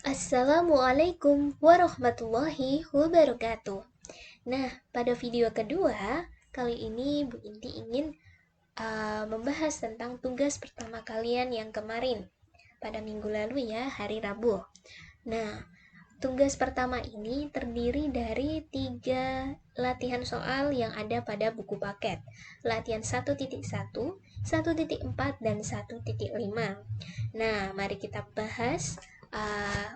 Assalamualaikum warahmatullahi wabarakatuh. Nah, pada video kedua, kali ini Bu Inti ingin membahas tentang tugas pertama kalian yang kemarin pada minggu lalu ya, hari Rabu. Nah, tugas pertama ini terdiri dari 3 latihan soal yang ada pada buku paket. Latihan 1.1, 1.4, dan 1.5. Nah, mari kita bahas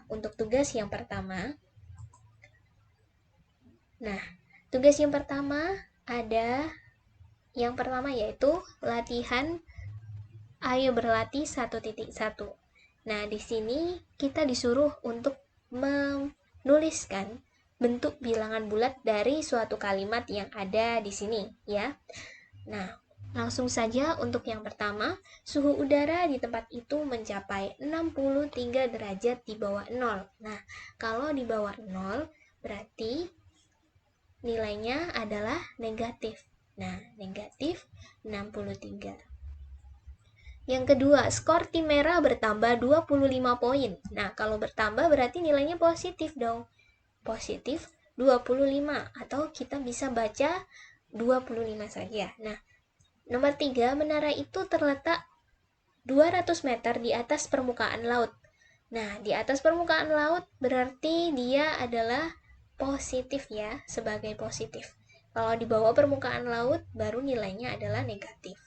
untuk tugas yang pertama. Nah, tugas yang pertama yaitu latihan ayo berlatih 1.1. Nah, di sini kita disuruh untuk menuliskan bentuk bilangan bulat dari suatu kalimat yang ada di sini ya. Nah, langsung saja untuk yang pertama, suhu udara di tempat itu mencapai 63 derajat di bawah 0. Nah, kalau di bawah 0 berarti nilainya adalah negatif. Nah, negatif 63. Yang kedua, skor tim merah bertambah 25 poin. Nah, kalau bertambah berarti nilainya positif dong. Positif 25 atau kita bisa baca 25 saja. Nah, nomor 3, menara itu terletak 200 meter di atas permukaan laut. Nah, di atas permukaan laut berarti dia adalah positif ya, sebagai positif. Kalau di bawah permukaan laut baru nilainya adalah negatif.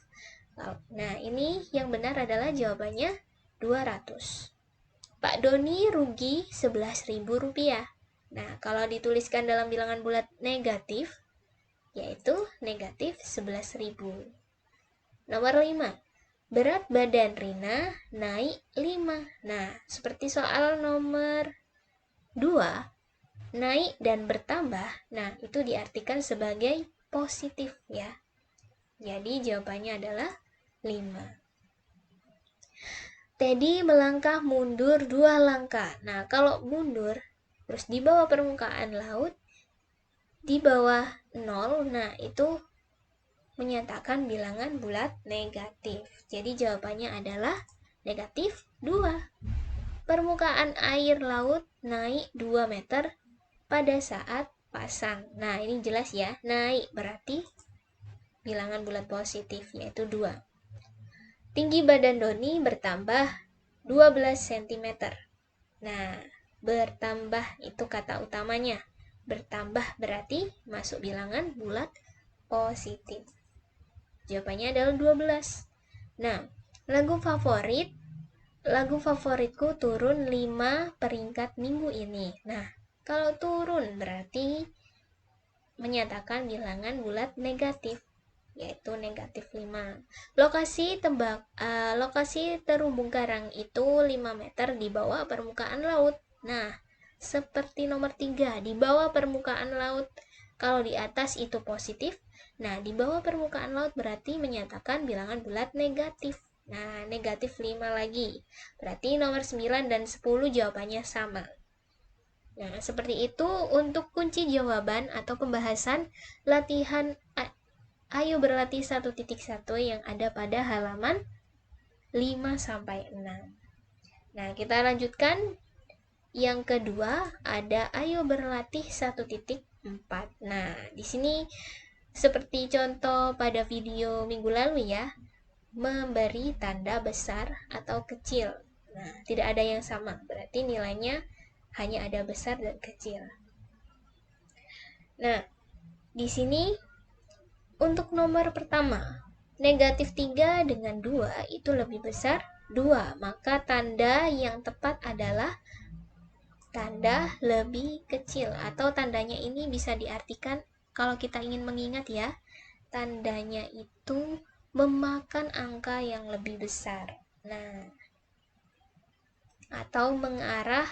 Nah, ini yang benar adalah jawabannya 200. Pak Doni rugi Rp11.000. Nah, kalau dituliskan dalam bilangan bulat negatif, yaitu negatif 11.000. Nomor 5. Berat badan Rina naik 5. Nah, seperti soal nomor 2, naik dan bertambah. Nah, itu diartikan sebagai positif ya. Jadi jawabannya adalah 5. Teddy melangkah mundur 2 langkah. Nah, kalau mundur terus di bawah permukaan laut, di bawah 0, nah itu menyatakan bilangan bulat negatif. Jadi jawabannya adalah negatif 2. Permukaan air laut naik 2 meter pada saat pasang. Nah, ini jelas ya, naik berarti bilangan bulat positif, yaitu 2. Tinggi badan Doni bertambah 12 cm. Nah, bertambah itu kata utamanya. Bertambah berarti masuk bilangan bulat positif. Jawabannya adalah 12. Nah, lagu favoritku turun 5 peringkat minggu ini. Nah, kalau turun berarti menyatakan bilangan bulat negatif, yaitu negatif 5. Lokasi terumbu karang itu 5 meter di bawah permukaan laut. Nah, seperti nomor 3, di bawah permukaan laut. Kalau di atas itu positif, nah di bawah permukaan laut berarti menyatakan bilangan bulat negatif. Nah, negatif 5 lagi. Berarti nomor 9 dan 10 jawabannya sama. Nah, seperti itu untuk kunci jawaban atau pembahasan latihan ayo berlatih 1.1 yang ada pada halaman 5-6. Nah, kita lanjutkan. Yang kedua ada ayo berlatih 1.4. Nah, di sini seperti contoh pada video minggu lalu ya, memberi tanda besar atau kecil. Nah, tidak ada yang sama, berarti nilainya hanya ada besar dan kecil. Nah, di sini untuk nomor pertama, negatif 3 dengan 2 itu lebih besar 2, maka tanda yang tepat adalah tanda lebih kecil, atau tandanya ini bisa diartikan kalau kita ingin mengingat ya, tandanya itu memakan angka yang lebih besar. Nah, atau mengarah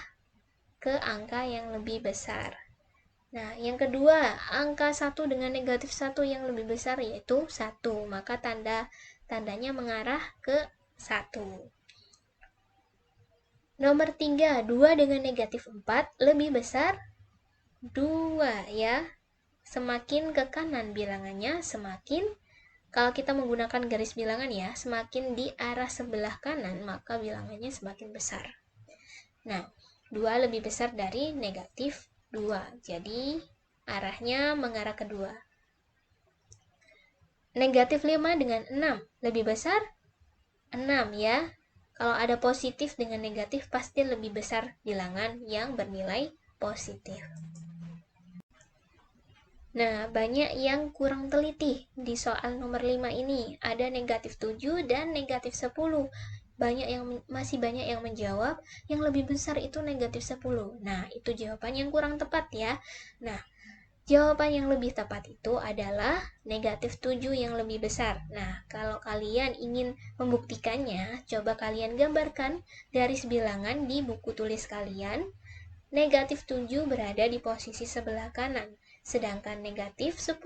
ke angka yang lebih besar. Nah, yang kedua, angka 1 dengan negatif 1 yang lebih besar yaitu 1, maka tandanya mengarah ke 1. Nomor 3, 2 dengan negatif 4 lebih besar 2 ya. Semakin ke kanan bilangannya, semakin kalau kita menggunakan garis bilangan ya, semakin di arah sebelah kanan maka bilangannya semakin besar. Nah, 2 lebih besar dari negatif 2. Jadi arahnya mengarah ke 2. Negatif 5 dengan 6 lebih besar 6 ya. Kalau ada positif dengan negatif pasti lebih besar bilangan yang bernilai positif. Nah, banyak yang kurang teliti di soal nomor 5 ini. Ada negatif 7 dan negatif 10. Masih banyak yang menjawab yang lebih besar itu negatif 10. Nah, itu jawaban yang kurang tepat ya. Nah, jawaban yang lebih tepat itu adalah negatif 7 yang lebih besar. Nah, kalau kalian ingin membuktikannya, coba kalian gambarkan garis bilangan di buku tulis kalian. Negatif 7 berada di posisi sebelah kanan, sedangkan negatif 10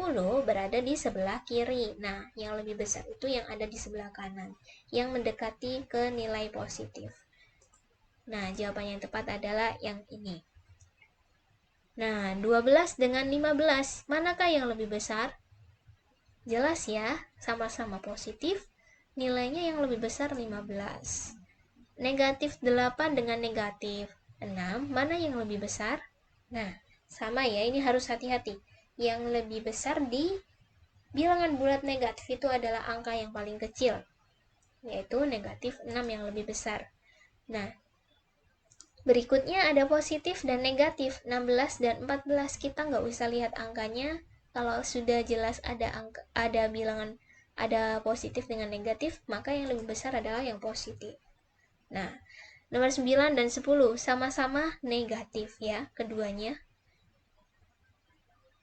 berada di sebelah kiri. Nah, yang lebih besar itu yang ada di sebelah kanan, yang mendekati ke nilai positif. Nah, jawaban yang tepat adalah yang ini. Nah, 12 dengan 15, manakah yang lebih besar? Jelas ya, sama-sama positif, nilainya yang lebih besar 15. Negatif 8 dengan negatif 6, mana yang lebih besar? Nah, sama ya, ini harus hati-hati. Yang lebih besar di bilangan bulat negatif itu adalah angka yang paling kecil, yaitu negatif 6 yang lebih besar. Nah, berikutnya ada positif dan negatif, 16 dan 14. Kita nggak usah lihat angkanya. Kalau sudah jelas ada bilangan, ada positif dengan negatif, maka yang lebih besar adalah yang positif. Nah, nomor 9 dan 10 sama-sama negatif ya, keduanya.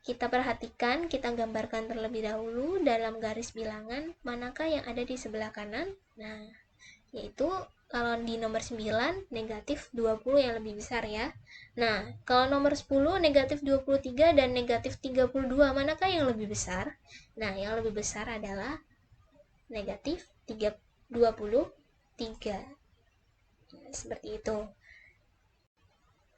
Kita perhatikan, kita gambarkan terlebih dahulu dalam garis bilangan, manakah yang ada di sebelah kanan. Nah, yaitu kalau di nomor 9 negatif 20 yang lebih besar ya. Nah, kalau nomor 10 negatif 23 dan negatif 32, manakah yang lebih besar? Nah, yang lebih besar adalah negatif 23. Nah, seperti itu.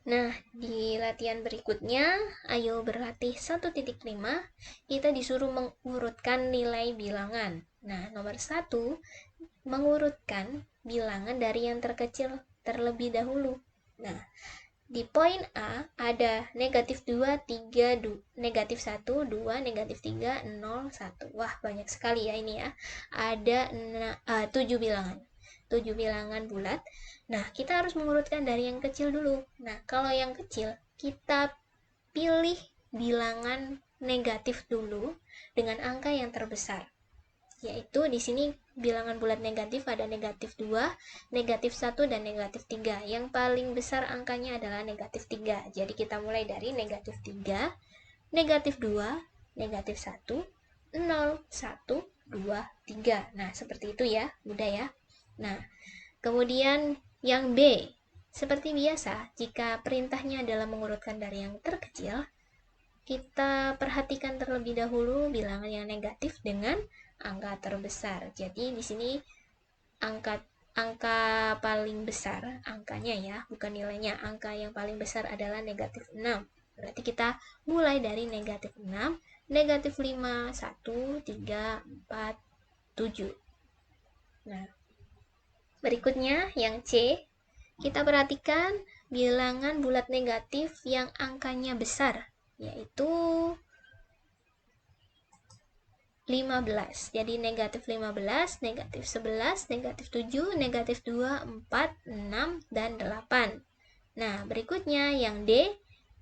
Nah, di latihan berikutnya, ayo berlatih 1.5, kita disuruh mengurutkan nilai bilangan. Nah, nomor 1, mengurutkan bilangan dari yang terkecil terlebih dahulu. Nah, di poin A ada negatif 2, 3, negatif 1, 2, negatif 3, 0, 1. Wah, banyak sekali ya ini ya. Ada 7 bilangan. 7 bilangan bulat. Nah, kita harus mengurutkan dari yang kecil dulu. Nah, kalau yang kecil, kita pilih bilangan negatif dulu dengan angka yang terbesar. Yaitu di sini bilangan bulat negatif ada negatif 2, negatif 1, dan negatif 3. Yang paling besar angkanya adalah negatif 3. Jadi kita mulai dari negatif 3, negatif 2, negatif 1, 0, 1, 2, 3. Nah, seperti itu ya, mudah ya. Nah, kemudian yang B. Seperti biasa, jika perintahnya adalah mengurutkan dari yang terkecil, kita perhatikan terlebih dahulu bilangan yang negatif dengan angka terbesar. Jadi di sini angka paling besar, angkanya ya, bukan nilainya. Angka yang paling besar adalah negatif 6. Berarti kita mulai dari negatif 6, negatif 5, 1, 3, 4, 7. Nah, berikutnya yang C, kita perhatikan bilangan bulat negatif yang angkanya besar, yaitu 15. Jadi negatif 15, negatif 11, negatif 7, negatif 2, 4, 6, dan 8. Nah, berikutnya yang D,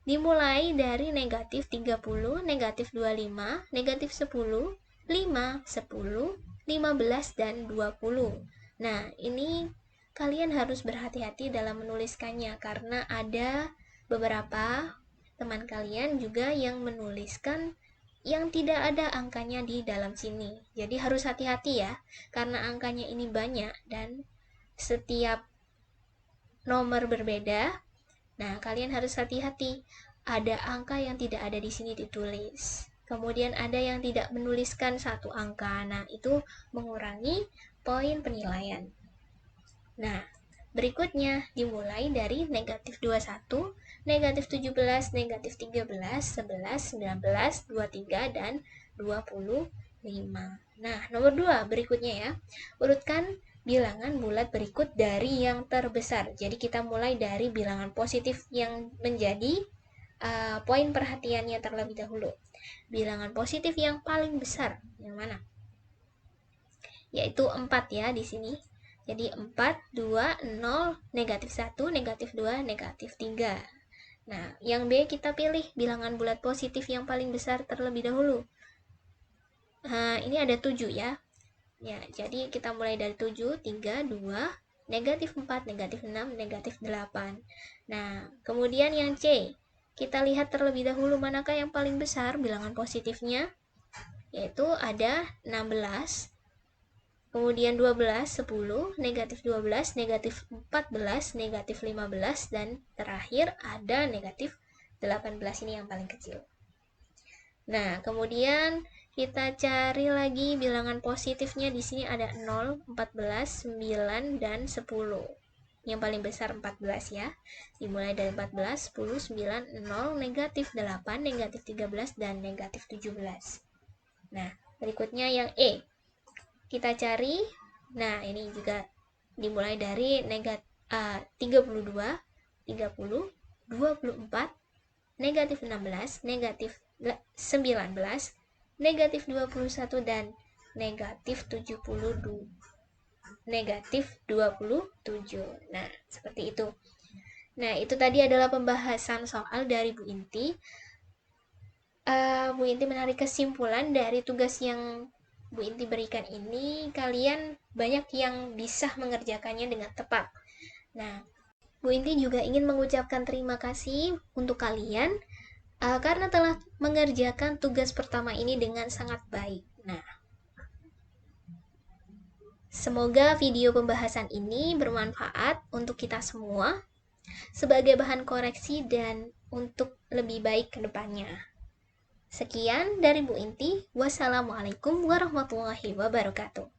dimulai dari negatif 30, negatif 25, negatif 10, 5, 10, 15, dan 20. Nah, ini kalian harus berhati-hati dalam menuliskannya karena ada beberapa teman kalian juga yang menuliskan yang tidak ada angkanya di dalam sini. Jadi harus hati-hati ya, karena angkanya ini banyak dan setiap nomor berbeda. Nah, kalian harus hati-hati. Ada angka yang tidak ada di sini ditulis. Kemudian ada yang tidak menuliskan satu angka. Nah, itu mengurangi poin penilaian. Nah, berikutnya dimulai dari negatif 21, negatif 17, negatif 13, 11, 19, 23, dan 25. Nah, nomor 2 berikutnya ya. Urutkan bilangan bulat berikut dari yang terbesar. Jadi kita mulai dari bilangan positif yang menjadi poin perhatiannya terlebih dahulu. Bilangan positif yang paling besar yang mana? Yaitu 4 ya di sini. Jadi 4, 2, 0, negatif 1, negatif 2, negatif 3. Nah, yang B kita pilih bilangan bulat positif yang paling besar terlebih dahulu. Ini ada 7 ya. Ya, jadi kita mulai dari 7, 3, 2, negatif 4, negatif 6, negatif 8. Nah, kemudian yang C. Kita lihat terlebih dahulu manakah yang paling besar bilangan positifnya. Yaitu ada 16, kemudian 12, 10, negatif 12, negatif 14, negatif 15, dan terakhir ada negatif 18, ini yang paling kecil. Nah, kemudian kita cari lagi bilangan positifnya. Di sini ada 0, 14, 9, dan 10. Yang paling besar 14 ya. Dimulai dari 14, 10, 9, 0, negatif 8, negatif 13, dan negatif 17. Nah, berikutnya yang E. Kita cari, nah ini juga dimulai dari negatif 32, 30, 24, negatif 16, negatif 19, negatif 21, dan negatif 72, negatif 27. Nah, seperti itu. Nah, itu tadi adalah pembahasan soal dari Bu Inti. Bu Inti menarik kesimpulan dari tugas yang Bu Inti berikan ini, kalian banyak yang bisa mengerjakannya dengan tepat. Nah, Bu Inti juga ingin mengucapkan terima kasih untuk kalian karena telah mengerjakan tugas pertama ini dengan sangat baik. Nah, semoga video pembahasan ini bermanfaat untuk kita semua sebagai bahan koreksi dan untuk lebih baik ke depannya. Sekian dari Bu Inti. Wassalamualaikum warahmatullahi wabarakatuh.